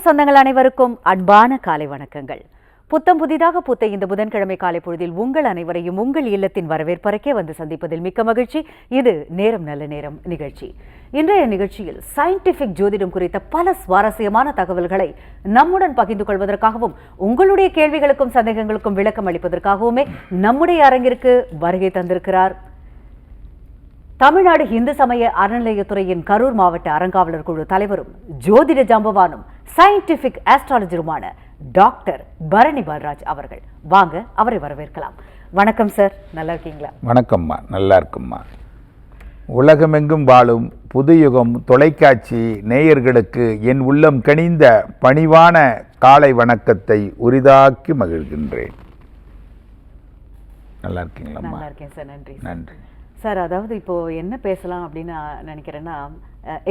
சொந்தங்கள் அனைவருக்கும் அன்பான காலை வணக்கங்கள். புத்தம் புதிதாக புத்த இந்த புதன்கிழமை காலை பொழுதில் உங்கள் அனைவரையும் உங்கள் இல்லத்தின் வரவேற்பறைக்கே வந்து சந்திப்பதில் மிக்க மகிழ்ச்சி. இது நேரம் நல்ல நேரம் நிகழ்ச்சி. இன்றைய நிகழ்ச்சியில் சயின்டிபிக் ஜோதிடம் குறித்த பல சுவாரஸ்யமான தகவல்களை நம்முடன் பகிர்ந்து கொள்வதற்காகவும் உங்களுடைய கேள்விகளுக்கும் சந்தேகங்களுக்கும் விளக்கம் அளிப்பதற்காகவுமே நம்முடைய அரங்கிற்கு வருகை தந்திருக்கிறார் தமிழ்நாடு இந்து சமய அறநிலையத்துறையின் கரூர் மாவட்ட அறங்காவலர் குழு தலைவரும் ஜோதிட ஜாம்பவானும் சயின்டிபிக் ஆஸ்ட்ராலஜருமான டாக்டர் பரணி பால்ராஜ் அவர்கள். வாங்க அவரை வரவேற்கலாம். வணக்கம் சார், நல்லா இருக்கீங்களா? வணக்கம்மா, நல்லா இருக்கும்மா. உலகமெங்கும் வாழும் புதுயுகம் தொலைக்காட்சி நேயர்களுக்கு என் உள்ளம் கனிந்த பணிவான காலை வணக்கத்தை உரிதாக்கி மகிழ்கின்றேன். நல்லா இருக்கீங்களா? நல்லா இருக்கேன் சார், நன்றி. நன்றி சார். அதாவது இப்போ என்ன பேசலாம் அப்படின்னு நினைக்கிறேன்னா,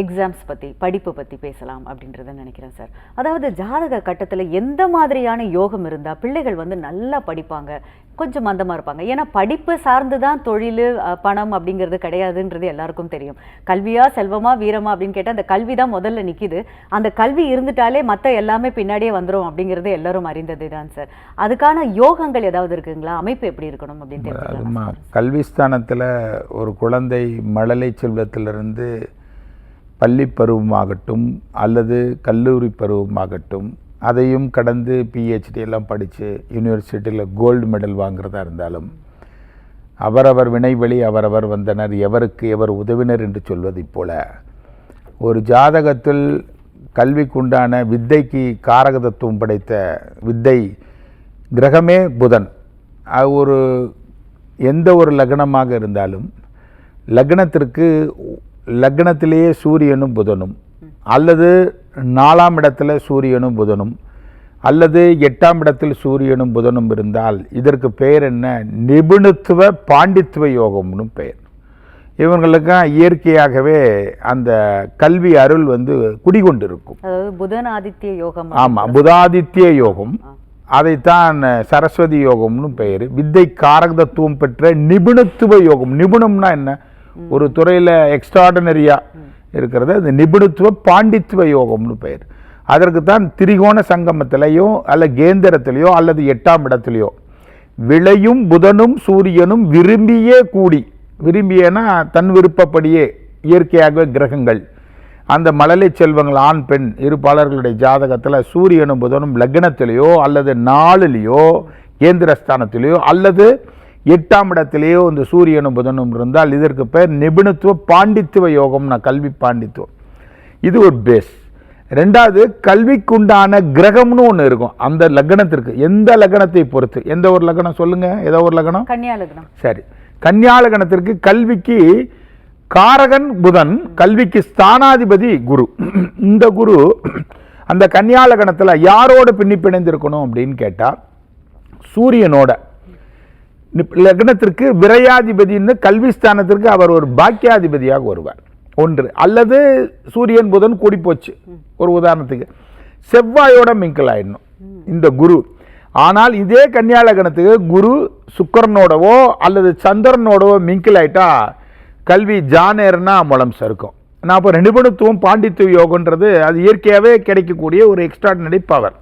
எக்ஸாம்ஸ் பற்றி, படிப்பு பற்றி பேசலாம் அப்படின்றத நினைக்கிறேன் சார். அதாவது ஜாதக கட்டத்தில் எந்த மாதிரியான யோகம் இருந்தால் பிள்ளைகள் நல்லா படிப்பாங்க, கொஞ்சம் மந்தமாக இருப்பாங்க? ஏன்னா படிப்பு சார்ந்து தான் தொழில் பணம் அப்படிங்கிறது கிடையாதுன்றது எல்லாருக்கும் தெரியும். கல்வியா செல்வமா வீரமா அப்படின்னு கேட்டால் அந்த கல்வி தான் முதல்ல நிற்கிது. அந்த கல்வி இருந்துட்டாலே மற்ற எல்லாமே பின்னாடியே வந்துடும் அப்படிங்கிறது எல்லாரும் அறிந்தது தான் சார். அதுக்கான யோகங்கள் ஏதாவது இருக்குங்களா? அமைப்பு எப்படி இருக்கணும் அப்படின்னு தெரிஞ்சுக்கலாம். கல்வி ஸ்தானத்தில் ஒரு குழந்தை மழலை செல்வத்திலிருந்து பள்ளி பருவமாகட்டும் அல்லது கல்லூரி பருவமாகட்டும், அதையும் கடந்து பிஹெச்டி எல்லாம் படித்து யூனிவர்சிட்டியில் கோல்டு மெடல் வாங்குறதா இருந்தாலும், அவரவர் வினைவழி அவரவர் வந்தனர், எவருக்கு எவர் உதவினர் என்று சொல்வதை போல ஒரு ஜாதகத்தில் கல்விக்குண்டான வித்தைக்கு காரகதத்துவம் படைத்த வித்தை கிரகமே புதன். எந்த ஒரு லக்னமாக இருந்தாலும் லக்னத்திற்கு லக்னத்திலேயே சூரியனும் புதனும், அல்லது 4ஆம் இடத்துல சூரியனும் புதனும், அல்லது 8ஆம் இடத்தில் சூரியனும் புதனும் இருந்தால் இதற்கு பெயர் என்ன? நிபுணத்துவ பாண்டித்துவ யோகம்னு பெயர். இவங்களுக்கு இயற்கையாகவே அந்த கல்வி அருள் குடிகொண்டிருக்கும். புதன் ஆதித்ய யோகம். ஆமாம், புதாதித்ய யோகம். அதைத்தான் சரஸ்வதி யோகம்னு பெயர். வித்தை காரகத்துவம் பெற்ற நிபுணத்துவ யோகம். நிபுணம்னா என்ன? ஒரு துறையில் எக்ஸ்ட்ராடனரியா இருக்கிறது அது நிபுணத்துவ பாண்டித்துவ யோகம்னு பெயர். அதற்கு தான் திரிகோண சங்கமத்திலேயோ அல்ல கேந்திரத்திலேயோ அல்லது 8ஆம் இடத்திலேயோ விளையும் புதனும் சூரியனும் விரும்பியே கூடி, விரும்பியனா தன் விருப்பப்படியே இயற்கையாகவே கிரகங்கள் அந்த மழலை செல்வங்கள் ஆண் பெண் இருப்பாளர்களுடைய ஜாதகத்தில் சூரியனும் புதனும் லக்னத்திலேயோ அல்லது 4லேயோ கேந்திரஸ்தானத்திலேயோ அல்லது 8ஆம் இடத்திலேயோ இந்த சூரியனும் புதனும் இருந்தால் இதற்கு பெயர் நிபுணத்துவ பாண்டித்துவ யோகம்னா கல்வி பாண்டித்துவம். இது ஒரு பேஸ். ரெண்டாவது, கல்விக்குண்டான கிரகம்னு ஒன்று இருக்கும் அந்த லக்னத்திற்கு. எந்த லக்னத்தை பொறுத்து, எந்த ஒரு லக்னம் சொல்லுங்க, ஏதோ ஒரு லக்னம். கன்னியா லக்னம். சரி, கன்னியா லக்னத்திற்கு கல்விக்கு காரகன் புதன், கல்விக்கு ஸ்தானாதிபதி குரு. இந்த குரு அந்த கன்னியா லக்னத்தில் யாரோட பிணைந்திருக்கணும் அப்படின்னு கேட்டால் சூரியனோட. லக்னத்திற்கு விரையாதிபதினு கல்வி ஸ்தானத்திற்கு அவர் ஒரு பாக்கியாதிபதியாக வருவார் ஒன்று. அல்லது சூரியன் புதன் கூடி போச்சு, ஒரு உதாரணத்துக்கு செவ்வாயோட மிங்கிள் ஆயிடணும் இந்த குரு. ஆனால் இதே கன்னியா லக்னத்துக்கு குரு சுக்கரனோடவோ அல்லது சந்திரனோடவோ மிங்கிள் ஆயிட்டா கல்வி ஜானேர்னா முளம் சறுக்கும். நான் இப்போ நிபுணத்துவம் பாண்டித்துவ யோகன்றது அது இயற்கையாகவே கிடைக்கக்கூடிய ஒரு எக்ஸ்ட்ராடினரி பவர்.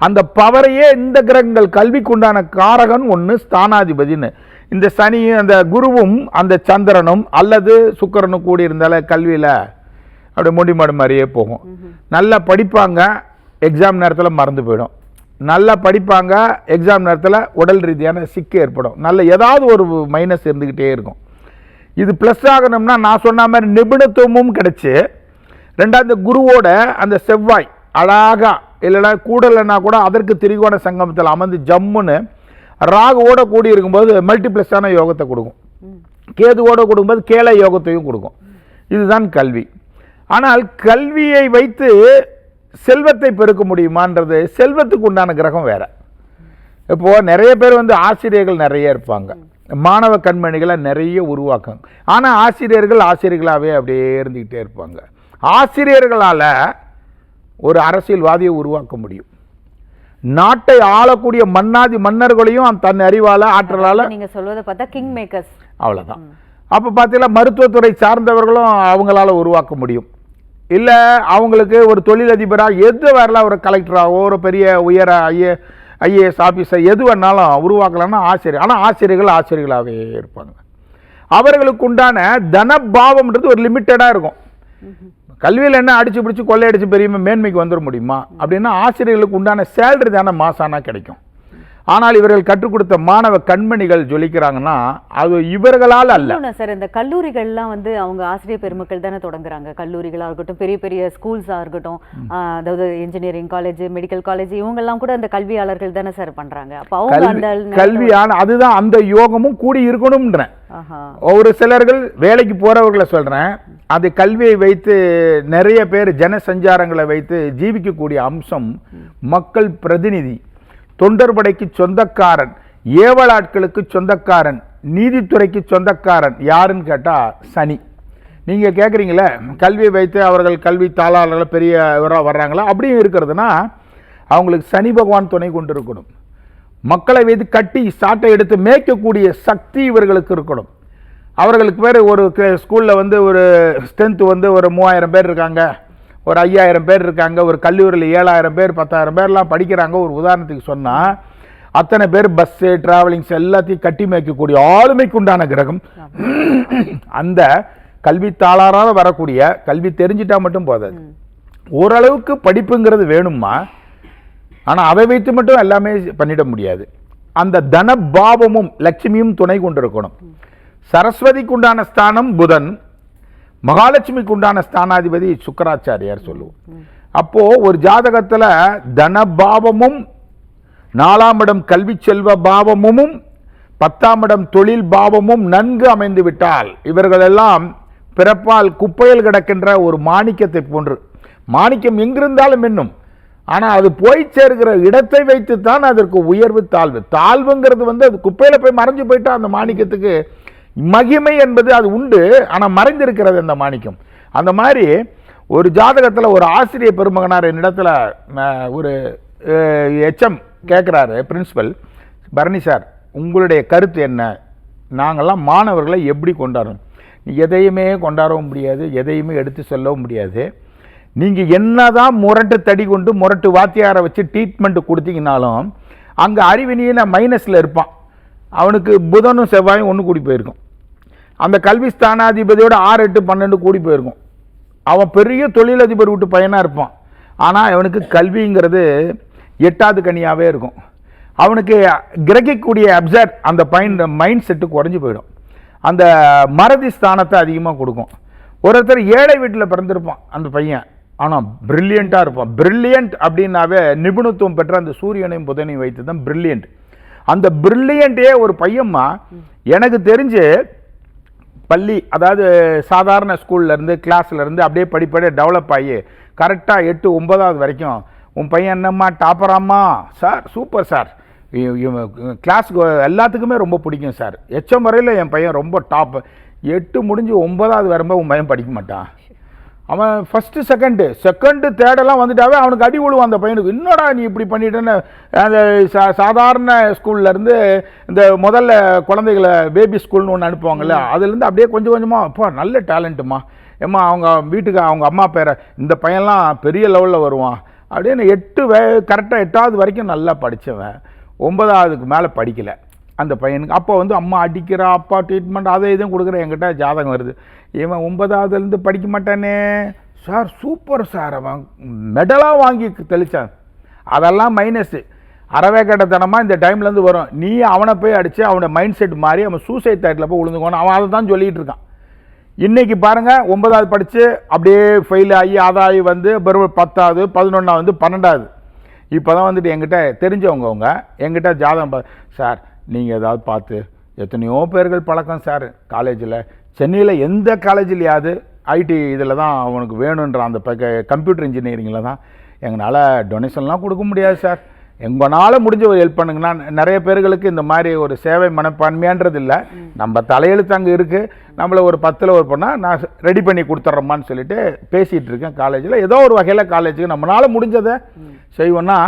அந்த பவரையே இந்த கிரகங்கள் கல்விக்குண்டான காரகன் ஒன்று ஸ்தானாதிபதினு. இந்த சனியும் அந்த குருவும் அந்த சந்திரனும் அல்லது சுக்கரனும் கூடி இருந்தால கல்வியில் அப்படி முடிமாடு மாதிரியே போகும். நல்லா படிப்பாங்க, எக்ஸாம் நேரத்தில் மறந்து போயிடும். நல்லா படிப்பாங்க, எக்ஸாம் நேரத்தில் உடல் ரீதியான சிக்கு ஏற்படும். நல்ல ஏதாவது ஒரு மைனஸ் இருந்துக்கிட்டே இருக்கும். இது ப்ளஸ் ஆகணும்னா நான் சொன்ன மாதிரி நிபுணத்துவமும் கிடைச்சி, ரெண்டாவது குருவோட அந்த செவ்வாய் அழகா இல்லைனா கூடலைன்னா கூட அதற்கு திரிகோண சங்கமத்தில் அமர்ந்து ஜம்முன்னு ராகுவோட கூடி இருக்கும்போது மல்டிப்ளஸான யோகத்தை கொடுக்கும். கேதுவோட கொடுக்கும்போது கேள யோகத்தையும் கொடுக்கும். இதுதான் கல்வி. ஆனால் கல்வியை வைத்து செல்வத்தை பெருக்க முடியுமான்றது, செல்வத்துக்கு உண்டான கிரகம் வேற. இப்போது நிறைய பேர் ஆசிரியர்கள் நிறைய இருப்பாங்க, மாணவ கண்மணிகளை நிறைய உருவாக்குங்க. ஆனால் ஆசிரியர்களாகவே அப்படியே இருந்துக்கிட்டே இருப்பாங்க. ஆசிரியர்களால் ஒரு அரசியல்வாதியை உருவாக்க முடியும். நாட்டை ஆளக்கூடிய மன்னர்களையும் தன் அறிவால ஆற்றலால, நீங்க சொல்வதை பார்த்தா கிங் மேக்கர்ஸ், அவ்வளவுதான். அப்ப பார்த்தீங்கன்னா மருத்துவத்துறை சார்ந்தவர்களும் அவங்களால உருவாக்க முடியும். இல்லை அவங்களுக்கு ஒரு தொழிலதிபராக எது வரலாம், ஒரு கலெக்டராகவோ ஒரு பெரிய உயர ஐஏஎஸ் ஆஃபீஸர் எது வேணாலும் உருவாக்கலாம்னா ஆசிரியர். ஆனால் ஆசிரியர்களாகவே இருப்பாங்க. அவர்களுக்கு உண்டான தனபாவம்ன்றது ஒரு லிமிட்டடாக இருக்கும். கல்வியில் என்ன அடிச்சு பிடிச்சி கொள்ளையடிச்சு பெரிய மேன்மைக்கு வந்துட முடியுமா அப்படின்னா ஆசிரியர்களுக்கு உண்டான சேலரி தானே மாசானா கிடைக்கும். ஆனால் இவர்கள் கற்றுக் கொடுத்த மாணவ கண்மணிகள் ஜொலிக்கிறாங்கன்னா அது இவர்களால் அல்ல சார். இந்த கல்லூரிகள்லாம் வந்து அவங்க ஆசிரியர் பெருமக்கள் தானே தொடங்குறாங்க. கல்லூரிகளாக இருக்கட்டும், பெரிய பெரிய ஸ்கூல்ஸாக இருக்கட்டும், அதாவது இன்ஜினியரிங் காலேஜ், மெடிக்கல் காலேஜ், இவங்கெல்லாம் கூட அந்த கல்வியாளர்கள் தானே சார் பண்றாங்க. அப்போ அவங்க அந்த கல்வியான அதுதான் அந்த யோகமும் கூடி இருக்கணும்ன்றேன். ஒரு சிலர்கள் வேலைக்கு போறவர்களை சொல்றேன், அது கல்வியை வைத்து நிறைய பேர் ஜனசஞ்சாரங்களை வைத்து ஜீவிக்கக்கூடிய அம்சம் மக்கள் பிரதிநிதி, தொண்டர்படைக்கு சொந்தக்காரன், ஏவலாட்களுக்கு சொந்தக்காரன், நீதித்துறைக்கு சொந்தக்காரன் யாருன்னு கேட்டால் சனி. நீங்கள் கேட்குறீங்களே கல்வியை வைத்து அவர்கள் கல்வி தாளாளர்கள் பெரிய வர்றாங்களா, அப்படியும் இருக்கிறதுனா அவங்களுக்கு சனி பகவான் துணை கொண்டு இருக்கணும். மக்களை வைத்து கட்டி சாட்டை எடுத்து மேய்க்கக்கூடிய சக்தி இவர்களுக்கு இருக்கணும். அவர்களுக்கு பேர் ஒரு ஸ்கூலில் வந்து ஒரு ஸ்ட்ரென்த்து வந்து ஒரு 3000 பேர் இருக்காங்க, ஒரு 5000 பேர் இருக்காங்க, ஒரு கல்லூரியில் 7000 பேர் 10,000 பேர்லாம் படிக்கிறாங்க. ஒரு உதாரணத்துக்கு சொன்னால் அத்தனை பேர் பஸ்ஸு ட்ராவலிங்ஸ் எல்லாத்தையும் கட்டி மேய்க்கக்கூடிய ஆளுமைக்கு உண்டான கிரகம் அந்த கல்வி தாளாராக வரக்கூடிய கல்வி தெரிஞ்சிட்டா மட்டும் போதாது. ஓரளவுக்கு படிப்புங்கிறது வேணுமா, ஆனால் அதை வைத்து மட்டும் எல்லாமே பண்ணிட முடியாது. அந்த தனபாவமும் லட்சுமியும் துணை கொண்டிருக்கணும். சரஸ்வதிக்கு உண்டான ஸ்தானம் புதன், மகாலட்சுமிக்கு உண்டான ஸ்தானாதிபதி சுக்கராச்சாரியார் சொல்லுவோம். அப்போ ஒரு ஜாதகத்துல தனபாவமும் 4ஆம் இடம் கல்வி செல்வ பாவமும் 10ஆம் இடம் தொழில் பாவமும் நன்கு அமைந்து விட்டால் இவர்கள் எல்லாம் பிறப்பால் குப்பையில் கிடக்கின்ற ஒரு மாணிக்கத்தை போன்று. மாணிக்கம் எங்கிருந்தாலும் என்னும், ஆனால் அது போய் சேர்கிற இடத்தை வைத்து தான் அதற்கு உயர்வு தாழ்வு. தாழ்வுங்கிறது வந்து அது குப்பையில் போய் மறைஞ்சு போயிட்டா அந்த மாணிக்கத்துக்கு மகிமை என்பது அது உண்டு, ஆனால் மறைந்திருக்கிறது அந்த மாணிக்கம். அந்த மாதிரி ஒரு ஜாதகத்தில் ஒரு ஆசிரியர் பெருமகனார் என்னிடத்துல ஒரு எச்எம் கேட்குறாரு, பிரின்சிபல் பரணி சார் உங்களுடைய கருத்து என்ன, நாங்கள்லாம் மாணவர்களை எப்படி கொண்டாடணும்? எதையுமே கொண்டாடவும் முடியாது, எதையுமே எடுத்து சொல்லவும் முடியாது. நீங்கள் என்னதான் முரட்டு தடி கொண்டு முரட்டு வாத்தியாரை வச்சு ட்ரீட்மெண்ட் கொடுத்தீங்கனாலும் அங்கே அறிவினியில் மைனஸில் இருப்பான். அவனுக்கு புதனும் செவ்வாயும் ஒன்று கூடி போயிருக்கும். அந்த கல்வி ஸ்தானாதிபதியோட 6, 8, 12 கூடி போயிருக்கும். அவன் பெரிய தொழிலதிபர் விட்டு பையனாக இருப்பான். ஆனால் அவனுக்கு கல்விங்கிறது 8வது கனியாகவே இருக்கும். அவனுக்கு கிரகிக்கக்கூடிய அப்சர்வ் அந்த மைண்ட் செட்டு குறைஞ்சி போயிடும். அந்த மறதி ஸ்தானத்தை அதிகமாக கொடுக்கும். ஒருத்தர் ஏழை வீட்டில் பிறந்திருப்பான் அந்த பையன், ஆனால் பிரில்லியண்ட்டாக இருப்பான். பிரில்லியண்ட் அப்படின்னாவே நிபுணத்துவம் பெற்ற அந்த சூரியனையும் புதனையும் வைத்து தான் பிரில்லியண்ட். அந்த பிரில்லியண்ட்டே ஒரு பையம்மா எனக்கு தெரிஞ்சு பள்ளி, அதாவது சாதாரண ஸ்கூல்லேருந்து கிளாஸ்லேருந்து அப்படியே படிப்படியே டெவலப் ஆகி கரெக்டாக 8, 9வது வரைக்கும் உன் பையன் என்னம்மா டாப்பராம்மா சார், சூப்பர் சார், கிளாஸுக்கு எல்லாத்துக்குமே ரொம்ப பிடிக்கும் சார், எச்எம் வரையில் என் பையன் ரொம்ப டாப். 8 முடிஞ்சு 9வது வரும்போது உன் பையன் படிக்க மாட்டான். அவன் ஃபஸ்ட்டு செகண்டு தேர்டெல்லாம் வந்துட்டாவே அவனுக்கு அடி விழுவான் அந்த பையனுக்கு. என்னடா நீ இப்படி பண்ணிட்டேன்னு அந்த சாதாரண ஸ்கூல்லேருந்து இந்த முதல்ல குழந்தைகளை பேபி ஸ்கூல்னு ஒன்று அனுப்புவாங்கள்ல, அதுலேருந்து அப்படியே கொஞ்சம் கொஞ்சமாக அப்பா நல்ல டேலண்ட்டுமா ஏம்மா அவங்க வீட்டுக்கு அவங்க அம்மா பேரை இந்த பையன்லாம் பெரிய லெவலில் வருவான் அப்படின்னு கரெக்டாக 8வது வரைக்கும் நல்லா படித்தவன் 9வதுக்கு மேலே படிக்கலை அந்த பையனுக்கு. அப்போ வந்து அம்மா அடிக்கிறா, அப்பா ட்ரீட்மெண்ட் அதை இதுவும் கொடுக்குற, என்கிட்ட ஜாதகம் வருது, இவன் 9வதுலேருந்து படிக்க மாட்டானே சார், சூப்பர் சார், அவன் மெடலாக வாங்கி தெளித்தான். அதெல்லாம் மைனஸ்ஸு, அறவே கட்டத்தனமாக இந்த டைம்லேருந்து வரும். நீ அவனை போய் அடித்து அவனோட மைண்ட் செட் மாறி அவன் சூசைட் தாட்டில் போய் விழுந்துக்கணும். அவன் அதை தான் சொல்லிகிட்டு இருக்கான். இன்றைக்கி பாருங்கள் 9வது படித்து அப்படியே ஃபெயில் ஆகி அதாகி வந்து பிறகு 10வது 11வது 12வது இப்போ தான் வந்துட்டு என்கிட்ட தெரிஞ்சவங்க என்கிட்ட ஜாதகம் சார் நீங்கள் ஏதாவது பார்த்து, எத்தனையோ பேர்கள் பழக்கம் சார் காலேஜில், சென்னையில் எந்த காலேஜ்லையாவது ஐடி இதில் தான் அவனுக்கு வேணுன்ற அந்த கம்ப்யூட்டர் இன்ஜினியரிங்கில் தான், எங்களால் டொனேஷன்லாம் கொடுக்க முடியாது சார், எங்களால் முடிஞ்ச ஒரு ஹெல்ப் பண்ணுங்கன்னா. நிறைய பேர்களுக்கு இந்த மாதிரி ஒரு சேவை மனப்பான்மையான்றது இல்லை, நம்ம தலையெழுத்து அங்கே இருக்குது, நம்மளை ஒரு 10ல் ஒரு பண்ணால் நான் ரெடி பண்ணி கொடுத்துட்றோம்மான்னு சொல்லிட்டு பேசிகிட்டு இருக்கேன். காலேஜில் ஏதோ ஒரு வகையில் காலேஜுக்கு நம்மளால் முடிஞ்சதை செய்வோன்னா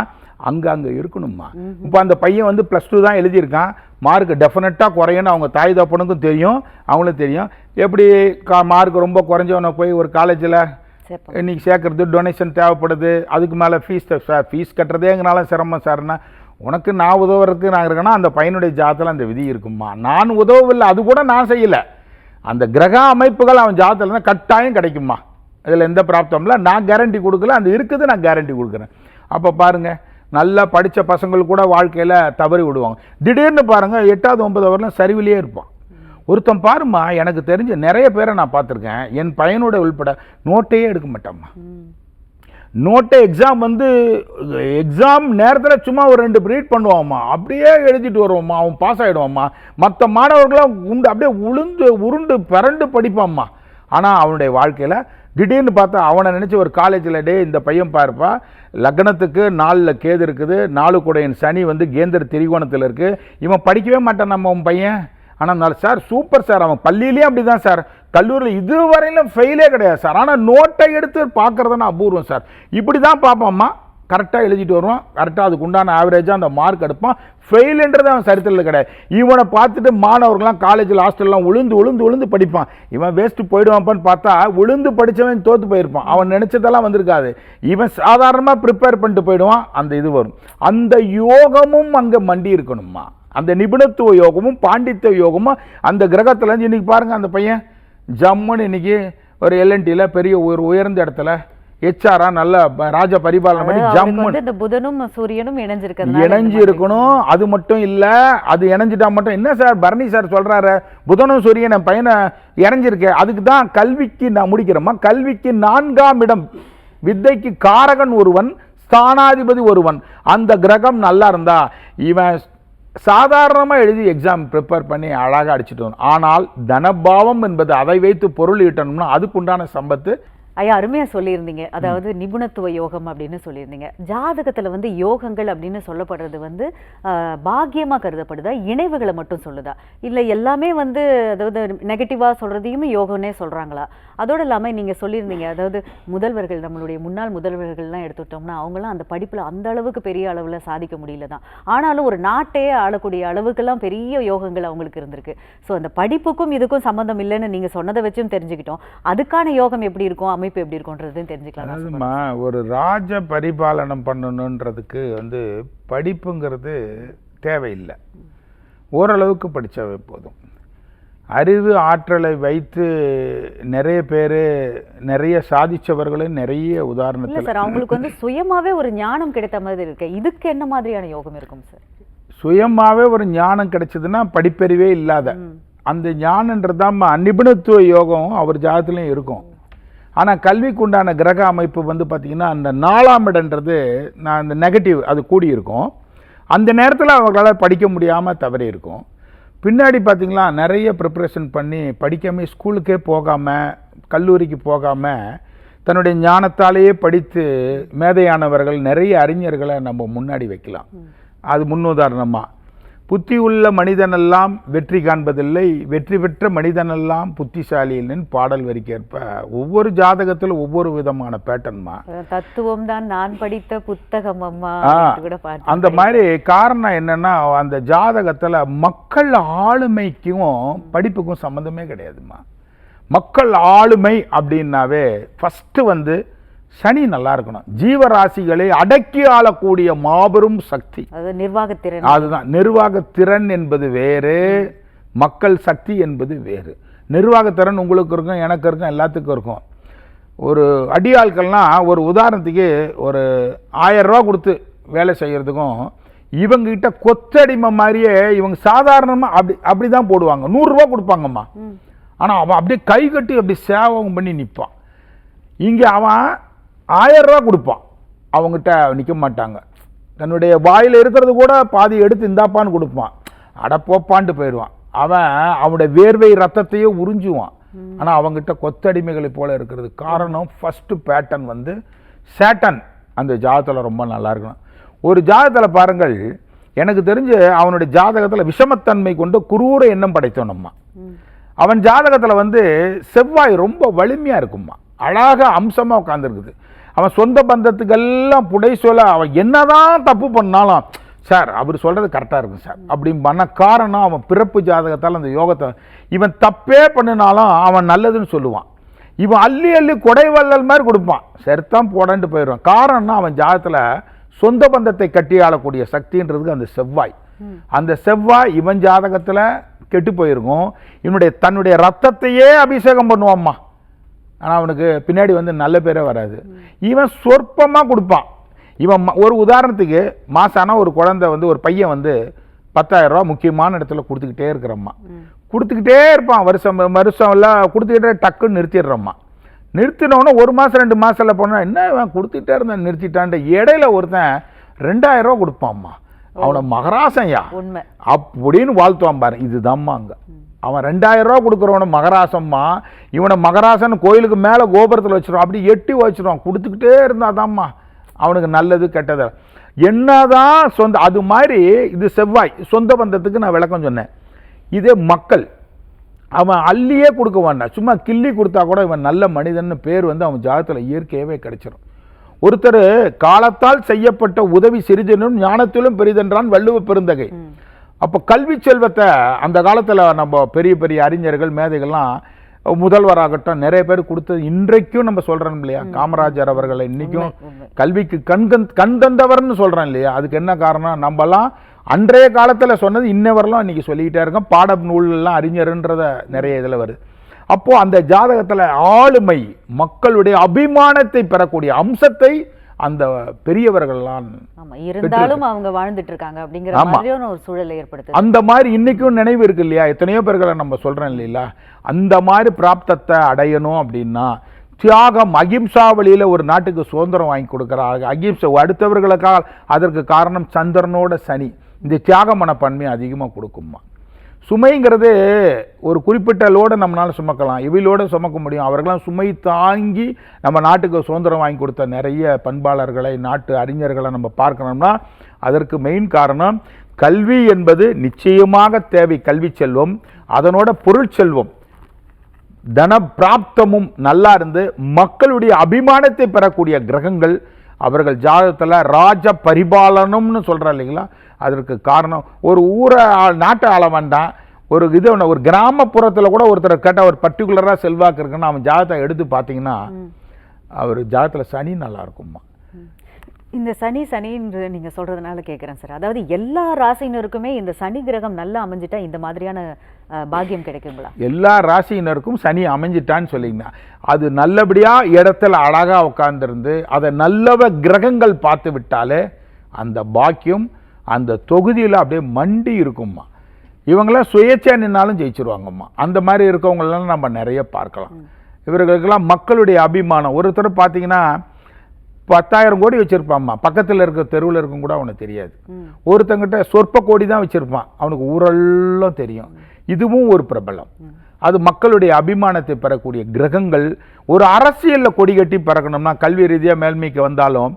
அங்கே இருக்கணும்மா. இப்போ அந்த பையன் வந்து +2 தான் எழுதியிருக்கான், மார்க் டெஃபினட்டாக குறையும்னு அவங்க தாய் தப்பனுக்கும் தெரியும், அவங்களும் தெரியும். எப்படி மார்க் ரொம்ப குறைஞ்சவனை போய் ஒரு காலேஜில் இன்னைக்கு சேர்க்கறது டொனேஷன் தேவைப்படுது, அதுக்கு மேலே ஃபீஸ் கட்டுறதே எங்களால் சிரமம் சார்னா, உனக்கு நான் உதவுறதுக்கு நான் இருக்கேன்னா அந்த பையனுடைய ஜாதத்தில் அந்த விதி இருக்குமா. நான் உதவவில்லை, அது கூட நான் செய்யலை, அந்த கிரக அமைப்புகள் அவன் ஜாதத்தில் தான் கட்டாயம் கிடைக்குமா, இதில் எந்த ப்ராப்ளம் இல்லை, நான் கேரண்டி கொடுக்கல, அந்த இருக்குது நான் கேரண்டி கொடுக்குறேன். அப்போ பாருங்கள், நல்லா படித்த பசங்கள் கூட வாழ்க்கையில் தவறி விடுவாங்க. திடீர்னு பாருங்கள் 8வது 9வது வரலாம் சரிவிலேயே இருப்பான். ஒருத்தன் பாருமா, எனக்கு தெரிஞ்ச நிறைய பேரை நான் பார்த்துருக்கேன், என் பையனோட உள்பட நோட்டையே எடுக்க மாட்டாம்மா. நோட்டை எக்ஸாம் நேரத்தில் சும்மா ஒரு 2 ரீட் பண்ணுவாம்மா, அப்படியே எழுதிட்டு வருவாம்மா, அவன் பாஸ் ஆகிடுவாம்மா. மற்ற மாணவர்களாம் அப்படியே உருண்டு பரண்டு படிப்பாம்மா. ஆனால் அவனுடைய வாழ்க்கையில் திடீர்னு பார்த்தா அவனை நினச்சி ஒரு காலேஜில் இந்த பையன் பாருப்பா, லக்னத்துக்கு 4ல் கேது இருக்குது, 4 கூடையின் சனி கேந்திர திரிகோணத்தில் இருக்குது, இவன் படிக்கவே மாட்டான் நம்ம உன் பையன். ஆனால் சார் சூப்பர் சார், அவன் பள்ளியிலேயே அப்படி தான் சார், கல்லூரியில் இதுவரையிலும் ஃபெயிலே கிடையாது சார், ஆனால் நோட்டை எடுத்து பார்க்குறதுனா அபூர்வம் சார். இப்படி தான் பார்ப்பாம்மா, கரெக்டாக எழுதிட்டு வருவான், கரெக்டாக அதுக்கு உண்டான ஆவரேஜாக அந்த மார்க் எடுப்பான். ஃபெயிலுன்றது அவன் சரித்திரத்தில் கிடையாது. இவனை பார்த்துட்டு மாணவர்கள்லாம் காலேஜில் ஹாஸ்டல்லாம் உளுந்து படிப்பான், இவன் வேஸ்ட்டு போயிடுவான்ப்பான்னு பார்த்தா உளுந்து படித்தவன் தோற்று போயிருப்பான், அவன் நினச்சதெல்லாம் வந்திருக்காது. இவன் சாதாரணமாக ப்ரிப்பேர் பண்ணிட்டு போயிடுவான், அந்த இது வரும். அந்த யோகமும் அங்கே மண்டி இருக்கணும்மா, அந்த நிபுணத்துவ யோகமும் பாண்டித்ய யோகமும் அந்த கிரகத்தில். இன்றைக்கி பாருங்கள், அந்த பையன் ஜம்முன்னு இன்றைக்கி ஒரு எல்என்டியில் பெரிய ஒரு உயர்ந்த இடத்துல HR நல்ல ராஜ பரிபாலனை பண்ணி ஜம்முன்னு இந்த புதனும் சூரியனும் இணைஞ்சு இருக்கணும். அது மட்டும் இல்லை, அது இணைஞ்சிட்டா மட்டும் என்ன சார் பரணி சார் சொல்கிறாரு, புதனும் சூரியன் என் பையனை இணைஞ்சிருக்கேன், அதுக்கு தான் கல்விக்கு நான் முடிக்கிறேம்மா. கல்விக்கு 4ஆம் இடம், வித்தைக்கு காரகன் ஒருவன், ஸ்தானாதிபதி ஒருவன், அந்த கிரகம் நல்லா இருந்தா இவன் சாதாரணமாக எழுதி எக்ஸாம் ப்ரிப்பேர் பண்ணி அழகாக அடிச்சுட்டு வரும். ஆனால் தனபாவம் என்பது அதை வைத்து பொருள் ஈட்டணும்னா அதுக்குண்டான சம்பத்து. ஐயா அருமையாக சொல்லியிருந்தீங்க, அதாவது நிபுணத்துவ யோகம் அப்படின்னு சொல்லியிருந்தீங்க. ஜாதகத்தில் யோகங்கள் அப்படின்னு சொல்லப்படுறது பாக்கியமாக கருதப்படுதா, இணைவுகளை மட்டும் சொல்லுதா, இல்லை எல்லாமே அதாவது நெகட்டிவாக சொல்கிறதையுமே யோகம்னே சொல்கிறாங்களா? அதோடு இல்லாமல் நீங்கள் சொல்லியிருந்தீங்க, அதாவது முதல்வர்கள், நம்மளுடைய முன்னாள் முதல்வர்கள்லாம் எடுத்துட்டோம்னா அவங்களாம் அந்த படிப்பில் அந்த அளவுக்கு பெரிய அளவில் சாதிக்க முடியல தான், ஆனாலும் ஒரு நாட்டையே ஆளக்கூடிய அளவுக்கெல்லாம் பெரிய யோகங்கள் அவங்களுக்கு இருந்திருக்கு. ஸோ அந்த படிப்புக்கும் இதுக்கும் சம்மந்தம் இல்லைன்னு நீங்கள் சொன்னதை வச்சும் தெரிஞ்சுக்கிட்டோம். அதுக்கான யோகம் எப்படி இருக்கும், அமைப்பு எப்படி இருக்கும்ன்றதையும் தெரிஞ்சுக்கலாம். ஒரு ராஜ பரிபாலனம் பண்ணணுன்றதுக்கு படிப்புங்கிறது தேவையில்லை, ஓரளவுக்கு படித்தாவே போதும். அறிவு ஆற்றலை வைத்து நிறைய பேர் நிறைய சாதிச்சவர்களும் நிறைய உதாரணத்தில் சார் அவங்களுக்கு சுயமாவே ஒரு ஞானம் கிடைத்த மாதிரி இருக்கு. இதுக்கு என்ன மாதிரியான யோகம் இருக்கும் சார்? சுயமாவே ஒரு ஞானம் கிடைச்சதுன்னா படிப்பறிவே இல்லாத அந்த ஞானன்றதான் நிபுணத்துவ யோகம் அவர் ஜாதகத்திலையும் இருக்கும். ஆனால் கல்விக்கு உண்டான கிரக அமைப்பு பார்த்திங்கன்னா அந்த 4ஆம் இடன்றது நான் இந்த நெகட்டிவ் அது கூடியிருக்கும். அந்த நேரத்தில் அவங்களால் படிக்க முடியாமல் தவறி இருக்கும். பின்னாடி பார்த்திங்களா நிறைய ப்ரிப்ரேஷன் பண்ணி படிக்காமல் ஸ்கூலுக்கே போகாமல் கல்லூரிக்கு போகாமல் தன்னுடைய ஞானத்தாலேயே படித்து மேதையானவர்கள் நிறைய அறிஞர்களை நம்ம முன்னாடி வைக்கலாம். அது முன்னுதாரணமாக புத்தி உள்ள மனிதனெல்லாம் வெற்றி காண்பதில்லை, வெற்றி பெற்ற மனிதனெல்லாம் புத்திசாலி இல்லைன்னு பாடல் வரிக்கேற்ப ஒவ்வொரு ஜாதகத்திலும் ஒவ்வொரு விதமான பேட்டர்ன்மா. தத்துவம் தான் நான் படித்த புத்தகம் அம்மா. அந்த மாதிரி காரணம் என்னன்னா அந்த ஜாதகத்தில் மக்கள் ஆளுமைக்கும் படிப்புக்கும் சம்மந்தமே கிடையாதுமா. மக்கள் ஆளுமை அப்படின்னாவே ஃபஸ்ட்டு சனி நல்லா இருக்கணும். ஜீவராசிகளை அடக்கி ஆளக்கூடிய மாபெரும் சக்தி, நிர்வாகத்திறன். அதுதான் நிர்வாகத்திறன் என்பது வேறு, மக்கள் சக்தி என்பது வேறு. நிர்வாகத்திறன் உங்களுக்கு இருக்கும், எனக்கு இருக்கும், எல்லாத்துக்கும் இருக்கும். ஒரு அடியாட்கள்லாம் ஒரு உதாரணத்துக்கு ஒரு 1000 ரூபா கொடுத்து வேலை செய்கிறதுக்கும் இவங்ககிட்ட கொத்தடிமை மாதிரியே இவங்க சாதாரணமாக அப்படி தான் போடுவாங்க. 100 ரூபா கொடுப்பாங்கம்மா, ஆனால் அவன் அப்படியே கை கட்டி அப்படி சேவகம் பண்ணி நிற்பான். இங்கே அவன் 1000 ரூபா கொடுப்பான், அவங்ககிட்ட நிற்க மாட்டாங்க. தன்னுடைய வாயில் இருக்கிறது கூட பாதி எடுத்து இந்தாப்பான்னு கொடுப்பான், அடப்போப்பான்ட்டு போயிடுவான். அவனுடைய வேர்வை ரத்தத்தையே உறிஞ்சுவான். ஆனால் அவங்ககிட்ட கொத்தடிமைகளை போல இருக்கிறது காரணம் ஃபஸ்ட்டு பேட்டர்ன் சேட்டன் அந்த ஜாதகத்தில் ரொம்ப நல்லா இருக்கணும். ஒரு ஜாதகத்தில் பாருங்கள், எனக்கு தெரிஞ்சு அவனுடைய ஜாதகத்தில் விஷமத்தன்மை கொண்டு குரூர எண்ணம் படைத்தோம் நம்ம. அவன் ஜாதகத்தில் செவ்வாய் ரொம்ப வலிமையாக இருக்கும்மா, அழகாக அம்சமாக உட்காந்துருக்குது. அவன் சொந்த பந்தத்துக்கெல்லாம் புடை சொல்ல அவன் என்னதான் தப்பு பண்ணாலும் சார் அவர் சொல்கிறது கரெக்டாக இருக்கும் சார் அப்படின்னு பண்ண காரணம் அவன் பிறப்பு ஜாதகத்தால் அந்த யோகத்தை. இவன் தப்பே பண்ணினாலும் அவன் நல்லதுன்னு சொல்லுவான். இவன் அள்ளி அள்ளி கொடை வள்ளல் மாதிரி கொடுப்பான், சரித்தான் போடன்ட்டு போயிடுவான். காரணம்னா அவன் ஜாதகத்தில் சொந்த பந்தத்தை கட்டி ஆளக்கூடிய சக்தின்றதுக்கு அந்த செவ்வாய். அந்த செவ்வாய் இவன் ஜாதகத்தில் கெட்டு போயிருக்கும். இவனுடைய தன்னுடைய ரத்தத்தையே அபிஷேகம் பண்ணுவான்மா. ஆனால் அவனுக்கு பின்னாடி வந்து நல்ல பேரே வராது. இவன் சொற்பமாக கொடுப்பான். இவன் ஒரு உதாரணத்துக்கு மாதம் ஆனால் ஒரு குழந்தை வந்து ஒரு பையன் வந்து 10,000 ரூபா முக்கியமான இடத்துல கொடுத்துக்கிட்டே இருக்கிறம்மா. கொடுத்துக்கிட்டே இருப்பான், வருஷம் எல்லாம் கொடுத்துக்கிட்டே டக்குன்னு நிறுத்திடுறம்மா. நிறுத்தினோன்னா 1 மாதம் 2 மாதத்தில் போனால் என்ன இவன் கொடுத்துக்கிட்டே இருந்தான் நிறுத்திட்டான்ட்டு இடையில ஒருத்தன் 2,000 ரூபா கொடுப்பான்மா. அவனை மகராசன்யா அப்படின்னு வாழ்த்துவான் பாரு. இதுதான்மா அங்கே அவன் 2,000 ரூபா கொடுக்குறவன மகராசம்மா. இவனை மகராசன் கோயிலுக்கு மேலே கோபுரத்தில் வச்சிருவான், அப்படி எட்டி வச்சிருவான். கொடுத்துக்கிட்டே இருந்தாதாம்மா அவனுக்கு நல்லது கெட்டது என்னதான் சொந்த. அது மாதிரி இது செவ்வாய் சொந்த பந்தத்துக்கு நான் விளக்கம் சொன்னேன். இதே மக்கள் அவன் அள்ளியே கொடுக்க வேண்டாம், சும்மா கிள்ளி கொடுத்தா கூட இவன் நல்ல மனிதன் பேர் வந்து அவன் ஜாதகத்தில் இயற்கையாகவே கிடைச்சிடும். ஒருத்தர் காலத்தால் செய்யப்பட்ட உதவி சிறிதனும் ஞானத்திலும் பெரிதென்றான் வள்ளுவ பெருந்தகை. அப்போ கல்வி செல்வத்தை அந்த காலத்தில் நம்ம பெரிய பெரிய அறிஞர்கள் மேதைகள்லாம் முதல்வராகட்டும் நிறைய பேர் கொடுத்தது இன்றைக்கும் நம்ம சொல்கிறோம் இல்லையா. காமராஜர் அவர்களை இன்றைக்கும் கல்விக்கு கண் தந்தவர்னு சொல்கிறோம் இல்லையா. அதுக்கு என்ன காரணம், நம்மலாம் அன்றைய காலத்தில் சொன்னது இன்னவரெல்லாம் இன்றைக்கி சொல்லிக்கிட்டே இருக்கோம். பாட நூல்லாம் அறிஞர்ன்றத நிறைய இதில் வருது. அப்போது அந்த ஜாதகத்தில் ஆளுமை மக்களுடைய அபிமானத்தை பெறக்கூடிய அம்சத்தை அந்த பெரியவர்கள்லாம் இருந்தாலும் அவங்க வாழ்ந்துட்டு இருக்காங்க அப்படிங்கிற மாதிரியான ஒரு சூழலை ஏற்படுத்து. அந்த மாதிரி இன்னைக்கும் நினைவு இருக்கு இல்லையா, எத்தனையோ பேர்களை நம்ம சொல்றோம் இல்லையா. அந்த மாதிரி பிராப்தத்தை அடையணும் அப்படின்னா தியாகம் அகிம்சா வழியில ஒரு நாட்டுக்கு சுதந்திரம் வாங்கி கொடுக்குறாங்க. அகிம்சை அடுத்தவர்களுக்காக. அதற்கு காரணம் சந்திரனோட சனி இந்த தியாக மனப்பான்மை அதிகமாக கொடுக்குமா. சுமைங்கிறது ஒரு குறிப்பிட்ட லோடை நம்மளால் சுமக்கலாம், இவையிலோடு சுமக்க முடியும். அவர்களாம் சுமை தாங்கி நம்ம நாட்டுக்கு சுதந்திரம் வாங்கி கொடுத்த நிறைய பண்பாளர்களை நாட்டு அறிஞர்களை நம்ம பார்க்கணும்னா அதற்கு மெயின் காரணம் கல்வி என்பது நிச்சயமாக தேவை. கல்வி செல்வம் அதனோட பொருள் செல்வம் தன பிராப்தமும் நல்லா இருந்து மக்களுடைய அபிமானத்தை பெறக்கூடிய கிரகங்கள் அவர்கள் ஜாதகத்தில் ராஜ பரிபாலனம்னு சொல்கிறா இல்லைங்களா. அதற்கு காரணம் ஒரு ஊரை நாட்டை ஆள வேண்டாம், ஒரு இது ஒரு கிராமப்புறத்தில் கூட ஒருத்தர் கேட்டால் ஒரு பர்டிகுலராக செல்வாக்கு இருக்குன்னு அவன் ஜாதகத்தை எடுத்து பார்த்தீங்கன்னா அவர் ஜாதகத்தில் சனி நல்லா இருக்குமா. இந்த சனின்னு நீங்கள் சொல்கிறதுனால கேட்குறேன் சார். அதாவது எல்லா ராசினருக்குமே இந்த சனி கிரகம் நல்லா அமைஞ்சிட்டா இந்த மாதிரியான பாக்கியம் கிடைக்குங்களா? எல்லா ராசியினருக்கும் சனி அமைஞ்சிட்டான்னு சொல்லிங்கன்னா அது நல்லபடியாக இடத்துல அழகாக உட்கார்ந்துருந்து அதை நல்லவ கிரகங்கள் பார்த்து விட்டாலே அந்த பாக்கியம் அந்த தொகுதியில் அப்படியே மண்டி இருக்கும்மா. இவங்களாம் சுயேட்சை நின்னாலும் ஜெயிச்சிருவாங்கம்மா. அந்த மாதிரி இருக்கவங்களெல்லாம் நம்ம நிறைய பார்க்கலாம். இவர்களுக்கெல்லாம் மக்களுடைய அபிமானம். ஒருத்தர் பார்த்தீங்கன்னா 10,000 கோடி வச்சிருப்பான்மா, பக்கத்தில் இருக்க தெருவில் இருக்கும் கூட அவனுக்கு தெரியாது. ஒருத்தங்கிட்ட சொற்ப கோடி தான் வச்சிருப்பான், அவனுக்கு ஊரெல்லாம் தெரியும். இதுவும் ஒரு பிரபலம். அது மக்களுடைய அபிமானத்தை பெறக்கூடிய கிரகங்கள். ஒரு அரசியலில் கொடி கட்டி பறக்கணும்னா கல்வி ரீதியாக மேல்மைக்கு வந்தாலும்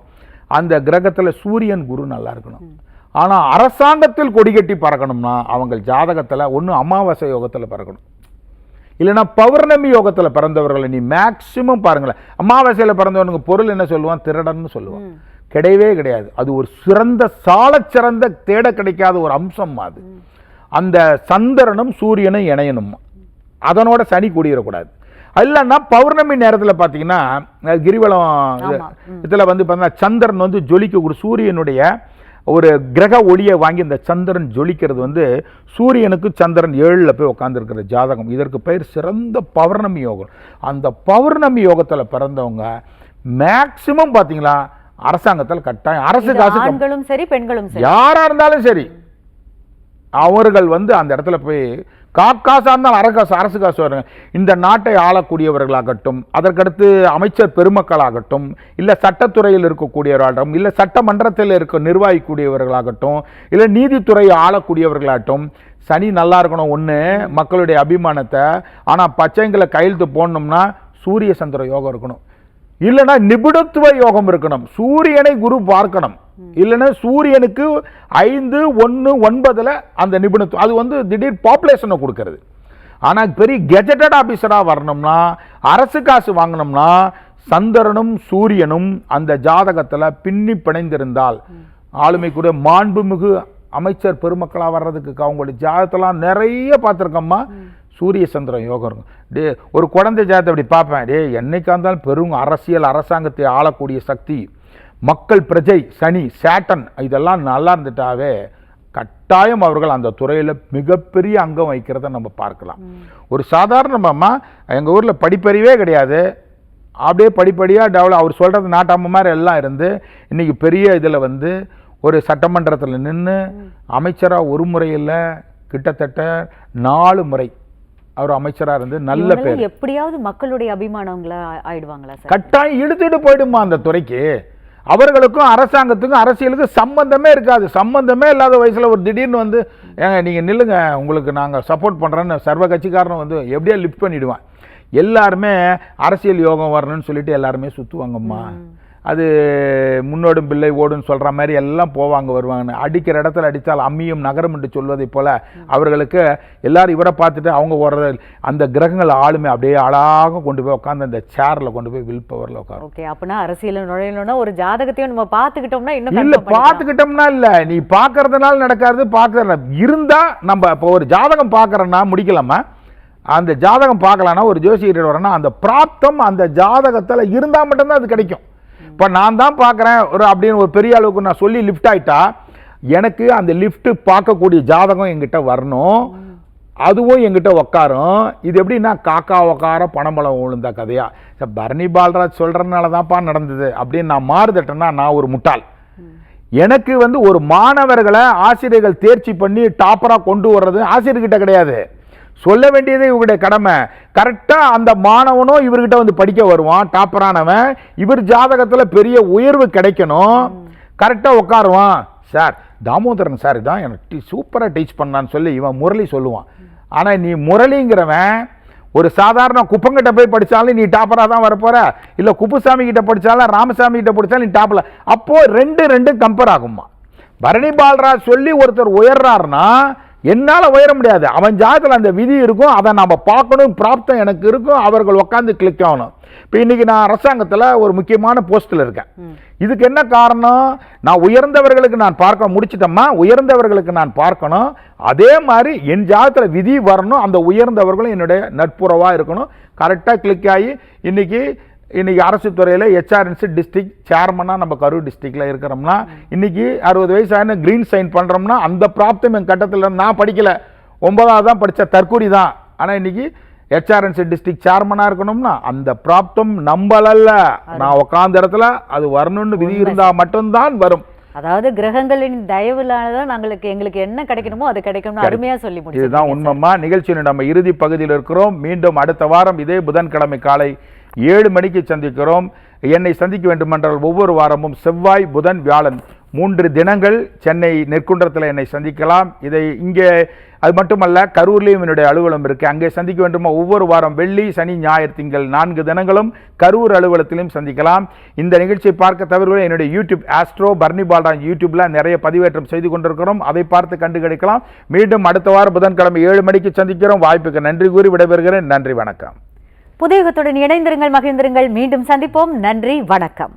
அந்த கிரகத்தில் சூரியன் குரு நல்லா இருக்கணும். ஆனால் அரசாங்கத்தில் கொடி கட்டி பறக்கணும்னா அவங்க ஜாதகத்தில் ஒன்று அமாவாசை யோகத்தில் பறக்கணும், இல்லைன்னா பௌர்ணமி யோகத்தில் பிறந்தவர்களை நீ மேக்சிமம் பாருங்களேன். அமாவாசையில் பிறந்தவனுக்கு பொருள் என்ன சொல்லுவான், திருடன்னு சொல்லுவான். கிடையவே கிடையாது. அது ஒரு சிறந்த சாலச்சிறந்த தேட கிடைக்காத ஒரு அம்சம். அது அந்த சந்திரனும் சூரியனும் இணையணும், அதனோட சனி கூடிடக்கூடாது. இல்லைன்னா பௌர்ணமி நேரத்தில் பார்த்தீங்கன்னா கிரிவலம் இதில் வந்து பார்த்தீங்கன்னா சந்திரன் வந்து ஜொலிக்க சூரியனுடைய ஒரு கிரக ஒளியை வாங்கி இந்த சந்திரன் ஜொலிக்கிறது வந்து சூரியனுக்கு சந்திரன் 7ல் போய் உட்காந்துருக்கிற ஜாதகம். இதற்கு பெயர் சிறந்த பௌர்ணமி யோகம். அந்த பௌர்ணமி யோகத்தில் பிறந்தவங்க மேக்சிமம் பார்த்தீங்களா அரசாங்கத்தில் கட்டாயம் அரசு காசு, ஆண்களும் சரி பெண்களும் சரி யாராக இருந்தாலும் சரி அவர்கள் வந்து அந்த இடத்துல போய் காக்காசா இருந்தாலும் அரசு காசு வருங்க. இந்த நாட்டை ஆளக்கூடியவர்களாகட்டும், அதற்கடுத்து அமைச்சர் பெருமக்களாகட்டும், இல்லை சட்டத்துறையில் இருக்கக்கூடியவர்களாகட்டும், இல்லை சட்டமன்றத்தில் இருக்க நிர்வாகிக்கூடியவர்களாகட்டும், இல்லை நீதித்துறை ஆளக்கூடியவர்களாகட்டும், சனி நல்லா இருக்கணும் ஒன்று மக்களுடைய அபிமானத்தை. ஆனால் பச்சைங்களை கையெழுத்து போடணும்னா சூரிய சந்திர யோகம் இருக்கணும், இல்லைன்னா நிபுணத்துவ யோகம் இருக்கணும். சூரியனை குரு பார்க்கணும், இல்லைன்னா சூரியனுக்கு 5-1-9 அந்த நிபுணத்துவம். அது வந்து திடீர் பாப்புலேஷனை கொடுக்கறது. ஆனால் பெரிய கெஜெட்டட் ஆஃபீஸராக வரணும்னா அரசு காசு வாங்கணும்னா சந்திரனும் சூரியனும் அந்த ஜாதகத்தில் பின்னி பிணைந்திருந்தால் ஆளுமைக்குரிய மாண்புமிகு அமைச்சர் பெருமக்களாக வர்றதுக்கு அவங்களுடைய ஜாதகத்தெல்லாம் நிறைய பார்த்துருக்கோம்மா. சூரிய சந்திரன் யோகம் இருக்கும். டே ஒரு குழந்தை ஜாதத்தை அப்படி பார்ப்பேன், டே என்னைக்கா இருந்தாலும் பெரும் அரசியல் அரசாங்கத்தை ஆளக்கூடிய சக்தி, மக்கள் பிரஜை, சனி, சேட்டன் இதெல்லாம் நல்லா இருந்துட்டாவே கட்டாயம் அவர்கள் அந்த துறையில் மிகப்பெரிய அங்கம் வைக்கிறத நம்ம பார்க்கலாம். ஒரு சாதாரணமா எங்கள் ஊரில் படிப்பறிவே கிடையாது, அப்படியே படிப்படியாக டெவலப், அவர் சொல்கிறது நாட்டாம மாதிரி எல்லாம் இருந்து இன்றைக்கி பெரிய இதில் வந்து ஒரு சட்டமன்றத்தில் நின்று அமைச்சராக ஒரு முறையில் கிட்டத்தட்ட 4 முறை அவர் அமைச்சராக இருந்து நல்ல பேர். எப்படியாவது மக்களுடைய அபிமானங்களா ஆயிடுவாங்களா சார்? கட்டாயம் இழுத்துட்டு போயிடுமா அந்த துறைக்கு. அவர்களுக்கும் அரசாங்கத்துக்கும் அரசியலுக்கும் சம்பந்தமே இருக்காது. சம்பந்தமே இல்லாத வயசில் ஒரு திடீர்னு வந்து ஏங்க நீங்கள் நில்லுங்க உங்களுக்கு நாங்கள் சப்போர்ட் பண்ணுறேன்னு சர்வ கட்சிக்காரன் வந்து எப்படியா லிஃப்ட் பண்ணிவிடுவான். எல்லாருமே அரசியல் யோகம் வரணும்னு சொல்லிட்டு எல்லாருமே சுற்றுவாங்கம்மா. அது முன்னோடும் பிள்ளை ஓடுன்னு சொல்கிற மாதிரி எல்லாம் போவாங்க வருவாங்கன்னு. அடிக்கிற இடத்துல அடித்தால் அம்மியும் நகரம் என்று சொல்வதை போல் அவர்களுக்கு எல்லாரும் இவரை பார்த்துட்டு அவங்க ஓடுறது அந்த கிரகங்கள் ஆளுமே அப்படியே அழகாக கொண்டு போய் உட்காந்து அந்த சேரில் கொண்டு போய் வில் பவரில் உட்காரும். ஓகே, அப்படின்னா அரசியல் நுழையணும்னா ஒரு ஜாதகத்தையும் நம்ம பார்த்துக்கிட்டோம்னா இன்னும் இல்லை, பார்த்துக்கிட்டோம்னா இல்லை, நீ பார்க்கறதுனால நடக்காது. பார்க்கற இருந்தால் நம்ம இப்போ ஒரு ஜாதகம் பார்க்குறோன்னா முடிக்கலாமா, அந்த ஜாதகம் பார்க்கலான்னா ஒரு ஜோசியர் வரேன்னா அந்த பிராப்தம் அந்த ஜாதகத்தில் இருந்தால் மட்டும்தான் அது கிடைக்கும். இப்போ நான் தான் பார்க்குறேன் ஒரு அப்படின்னு ஒரு பெரிய அளவுக்கு நான் சொல்லி லிஃப்ட் ஆகிட்டா எனக்கு அந்த லிஃப்ட்டு பார்க்கக்கூடிய ஜாதகம் எங்கிட்ட வரணும், அதுவும் எங்கிட்ட உக்காரும். இது எப்படின்னா காக்கா உக்கார பணம்பழம் விழுந்த கதையா. பரணி பால்ராஜ் சொல்கிறதுனால தான்ப்பா நடந்தது அப்படின்னு நான் மாறுதட்டேன்னா நான் ஒரு முட்டாள். எனக்கு வந்து ஒரு மாணவர்களை ஆசிரியர்கள் தேர்ச்சி பண்ணி டாப்பராக கொண்டு வர்றது ஆசிரியர்கிட்ட கிடையாது, சொல்ல வேண்டியதே இவருடைய கடமை. கரெக்டாக அந்த மாணவனும் இவர்கிட்ட வந்து படிக்க வருவான், டாப்பரானவன், இவர் ஜாதகத்தில் பெரிய உயர்வு கிடைக்கணும், கரெக்டாக உட்காருவான். சார் தாமோதரன் சார் தான் எனக்கு சூப்பராக டீச் பண்ணான்னு சொல்லி இவன் முரளி சொல்லுவான். ஆனால் நீ முரளிங்கிறவன் ஒரு சாதாரண குப்பங்கிட்ட போய் படித்தாலும் நீ டாப்பராக தான் வரப்போற, இல்லை குப்புசாமி கிட்ட படித்தாலும் ராமசாமி கிட்ட படித்தாலும் நீ டாப்பில். அப்போது ரெண்டு கம்பேர் ஆகுமா. பரணி பால்ராஜ் சொல்லி ஒருத்தர் உயர்றாருன்னா என்னால் உயர முடியாது. அவன் ஜாதகத்தில் அந்த விதி இருக்கும், அதை நாம் பார்க்கணும், பிராப்தம் எனக்கு இருக்கும், அவர்கள் உட்காந்து கிளிக் ஆகணும். இப்போ இன்றைக்கி நான் அரசாங்கத்தில் ஒரு முக்கியமான போஸ்ட்டில் இருக்கேன். இதுக்கு என்ன காரணம், நான் உயர்ந்தவர்களுக்கு நான் பார்க்க முடிச்சிட்டோம்மா, உயர்ந்தவர்களுக்கு நான் பார்க்கணும், அதே மாதிரி என் ஜாதகத்தில் விதி வரணும், அந்த உயர்ந்தவர்களும் என்னுடைய நட்புறவாக இருக்கணும். கரெக்டாக கிளிக் ஆகி இன்றைக்கி அரசு துறையில் ஹெச்ஆர்என்சி டிஸ்ட்ரிக்ட் சேர்மனாக நம்ம கரூர் டிஸ்ட்ரிக்டில் இருக்கிறோம்னா இன்றைக்கி 60 வயசு ஆகின க்ரீன் சைன் பண்ணுறோம்னா அந்த பிராப்தம் என் கட்டத்தில் நான் படிக்கலை, 9வது தான் படித்த தற்கூரி தான். ஆனால் இன்றைக்கி ஹெச்ஆர்என்சி டிஸ்ட்ரிக்ட் சேர்மனாக இருக்கணும்னா அந்த பிராப்தம் நம்பலல்ல, நான் உட்காந்த இடத்துல அது வரணும்னு விதி இருந்தால் மட்டும்தான் வரும். அதாவது கிரகங்களின் தயவுலானதான் எங்களுக்கு என்ன கிடைக்கணுமோ அது கிடைக்கணும். அருமையா சொல்லி முடியும். இதுதான் உண்மைமா. நிகழ்ச்சியின் நம்ம இறுதி பகுதியில் இருக்கிறோம். மீண்டும் அடுத்த வாரம் இதே புதன்கிழமை காலை 7 மணிக்கு சந்திக்கிறோம். என்னை சந்திக்க வேண்டுமென்றால் ஒவ்வொரு வாரமும் செவ்வாய், புதன், வியாழன் 3 தினங்கள் சென்னை நெற்குன்றத்தில் என்னை சந்திக்கலாம். இதை இங்கே அது மட்டுமல்ல கரூர்லேயும் என்னுடைய அலுவலகம் இருக்குது, அங்கே சந்திக்க வேண்டுமா ஒவ்வொரு வாரம் வெள்ளி, சனி, ஞாயிறு, திங்கள் 4 தினங்களும் கரூர் அலுவலகத்திலும் சந்திக்கலாம். இந்த நிகழ்ச்சியை பார்க்க தவிர என்னுடைய யூடியூப் ஆஸ்ட்ரோ பர்னி பால்ராஜ் யூடியூப்பில் நிறைய பதிவேற்றம் செய்து கொண்டிருக்கிறோம், அதை பார்த்து கண்டு கிடைக்கலாம். மீண்டும் அடுத்த வாரம் புதன்கிழமை 7 மணிக்கு சந்திக்கிறோம். வாய்ப்புக்கு நன்றி கூறி விடைபெறுகிறேன். நன்றி, வணக்கம். புதிய யுகத்துடன் இணைந்திருங்கள், மகிழ்ந்திருங்கள். மீண்டும் சந்திப்போம். நன்றி, வணக்கம்.